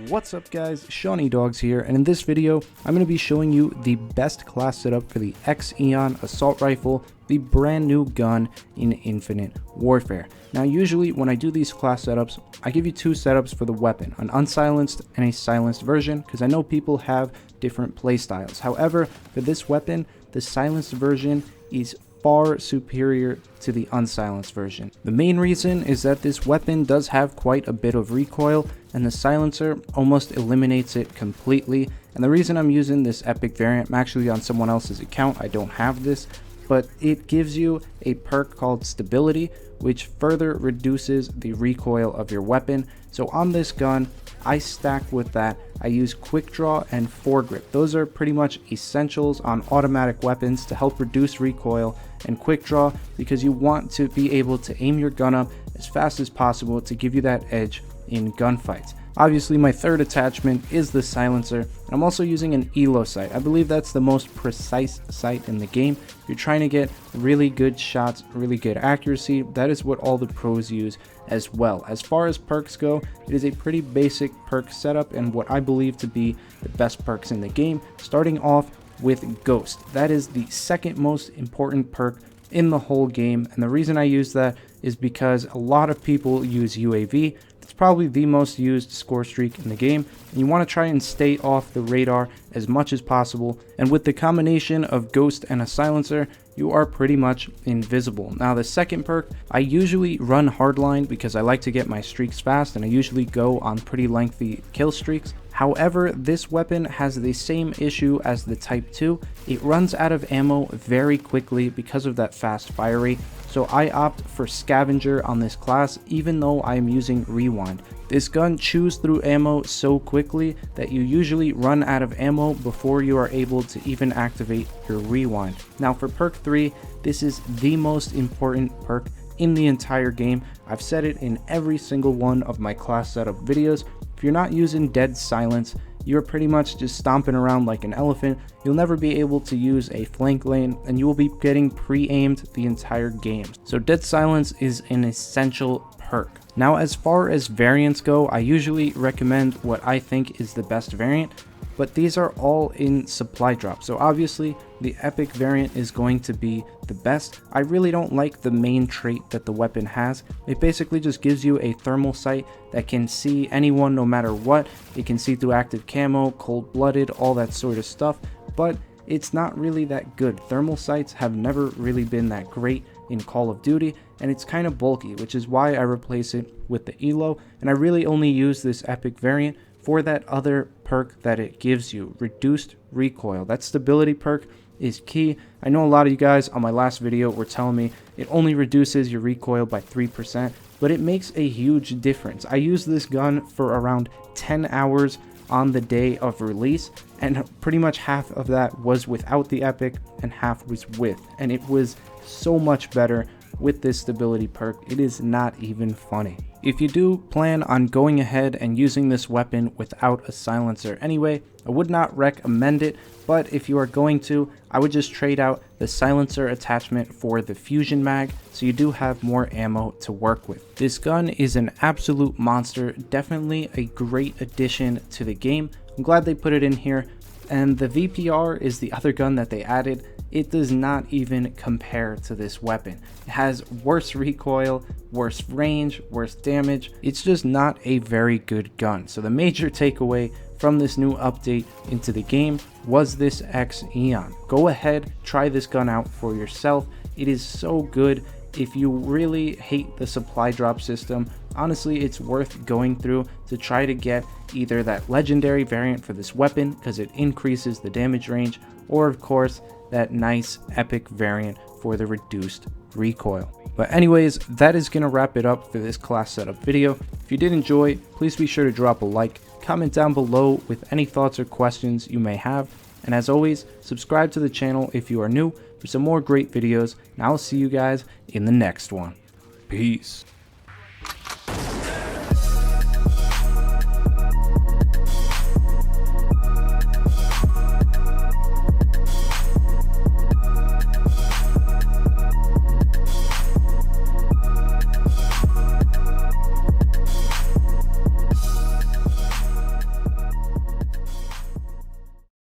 What's up guys, SeanEDawgz here, and in this video I'm going to be showing you the best class setup for the X-EON assault rifle, the brand new gun in Infinite Warfare. Now usually when I do these class setups, I give you two setups for the weapon, an unsilenced and a silenced version, because I know people have different playstyles. However, for this weapon, the silenced version is far superior to the unsilenced version. The main reason is that this weapon does have quite a bit of recoil, and the silencer almost eliminates it completely. And the reason I'm using this epic variant, I'm actually on someone else's account, I don't have this, but it gives you a perk called stability, which further reduces the recoil of your weapon. So on this gun, I stack with that. I use quick draw and foregrip. Those are pretty much essentials on automatic weapons to help reduce recoil, and quick draw because you want to be able to aim your gun up as fast as possible to give you that edge in gunfights. Obviously my third attachment is the silencer. I'm also using an ELO sight. I believe that's the most precise sight in the game. If you're trying to get really good shots, really good accuracy, that is what all the pros use as well. As far as perks go, it is a pretty basic perk setup and what I believe to be the best perks in the game, starting off with Ghost. That is the second most important perk in the whole game, and the reason I use that is because a lot of people use UAV. It's probably the most used score streak in the game, and you want to try and stay off the radar as much as possible, and with the combination of Ghost and a silencer, you are pretty much invisible. Now the second perk, I usually run hardline because I like to get my streaks fast, and I usually go on pretty lengthy kill streaks. However, this weapon has the same issue as the Type 2. It runs out of ammo very quickly because of that fast fire rate, so I opt for Scavenger on this class even though I am using Rewind. This gun chews through ammo so quickly that you usually run out of ammo before you are able to even activate your Rewind. Now for perk 3, this is the most important perk in the entire game. I've said it in every single one of my class setup videos. If you're not using dead silence, you're pretty much just stomping around like an elephant. You'll never be able to use a flank lane, and you will be getting pre-aimed the entire game. So dead silence is an essential perk. Now as far as variants go, I usually recommend what I think is the best variant, but these are all in supply drop. So obviously the epic variant is going to be the best. I really don't like the main trait that the weapon has. It basically just gives you a thermal sight that can see anyone no matter what. It can see through active camo, cold-blooded, all that sort of stuff, but it's not really that good. Thermal sights have never really been that great in Call of Duty, and it's kind of bulky, which is why I replace it with the ELO, and I really only use this epic variant for that other perk that it gives you, reduced recoil. That stability perk is key. I know a lot of you guys on my last video were telling me it only reduces your recoil by 3%, but it makes a huge difference. I used this gun for around 10 hours on the day of release, and pretty much half of that was without the epic and half was with, and it was so much better with this stability perk. It is not even funny. If you do plan on going ahead and using this weapon without a silencer anyway, I would not recommend it, but if you are going to, I would just trade out the silencer attachment for the fusion mag, so you do have more ammo to work with. This gun is an absolute monster, definitely a great addition to the game. I'm glad they put it in here, and the VPR is the other gun that they added. It does not even compare to this weapon. It has worse recoil, worse range, worse damage. It's just not a very good gun. So the major takeaway from this new update into the game was this X-EON. Go ahead, try this gun out for yourself. It is so good. If you really hate the supply drop system, honestly, it's worth going through to try to get either that legendary variant for this weapon because it increases the damage range, or of course that nice epic variant for the reduced recoil. But anyways, that is gonna wrap it up for this class setup video. If you did enjoy, please be sure to drop a like, comment down below with any thoughts or questions you may have, and as always, subscribe to the channel if you are new for some more great videos, and I'll see you guys in the next one. Peace.